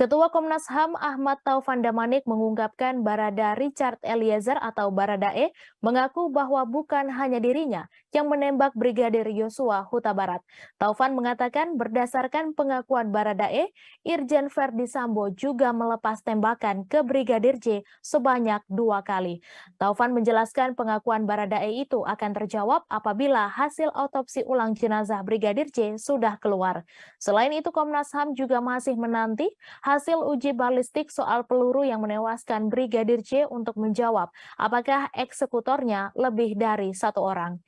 Ketua Komnas HAM Ahmad Taufan Damanik mengungkapkan Barada Richard Eliezer atau Baradae mengaku bahwa bukan hanya dirinya yang menembak Brigadir Yosua Huta Barat. Taufan mengatakan berdasarkan pengakuan Baradae, Irjen Verdi Sambo juga melepas tembakan ke Brigadir J sebanyak 2 kali. Taufan menjelaskan pengakuan Baradae itu akan terjawab apabila hasil otopsi ulang jenazah Brigadir J sudah keluar. Selain itu, Komnas HAM juga masih menanti hasil uji balistik soal peluru yang menewaskan Brigadir J untuk menjawab apakah eksekutornya lebih dari 1 orang.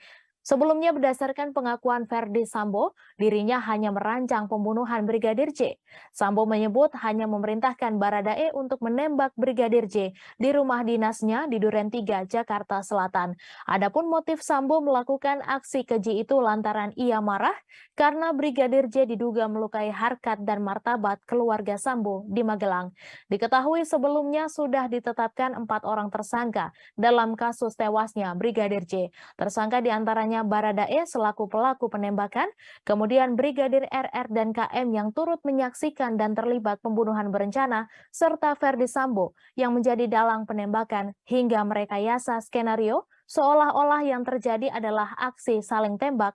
Sebelumnya berdasarkan pengakuan Verdi Sambo, dirinya hanya merancang pembunuhan Brigadir J. Sambo menyebut hanya memerintahkan Baradae untuk menembak Brigadir J di rumah dinasnya di Duren 3, Jakarta Selatan. Adapun motif Sambo melakukan aksi keji itu lantaran ia marah karena Brigadir J diduga melukai harkat dan martabat keluarga Sambo di Magelang. Diketahui sebelumnya sudah ditetapkan 4 orang tersangka dalam kasus tewasnya Brigadir J. Tersangka diantaranya Baradae selaku pelaku penembakan, kemudian Brigadir RR dan KM yang turut menyaksikan dan terlibat pembunuhan berencana, serta Verdi Sambo yang menjadi dalang penembakan hingga merekayasa skenario seolah-olah yang terjadi adalah aksi saling tembak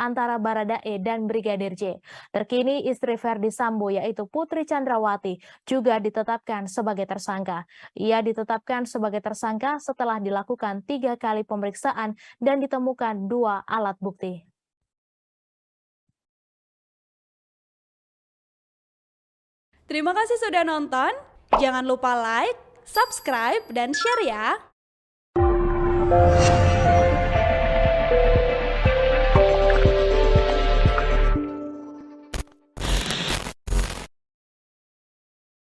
antara Baradae dan Brigadir J. Terkini istri Verdi Sambo yaitu Putri Chandrawati juga ditetapkan sebagai tersangka. Ia ditetapkan sebagai tersangka setelah dilakukan 3 kali pemeriksaan dan ditemukan 2 alat bukti. Terima kasih sudah nonton. Jangan lupa like, subscribe, dan share ya.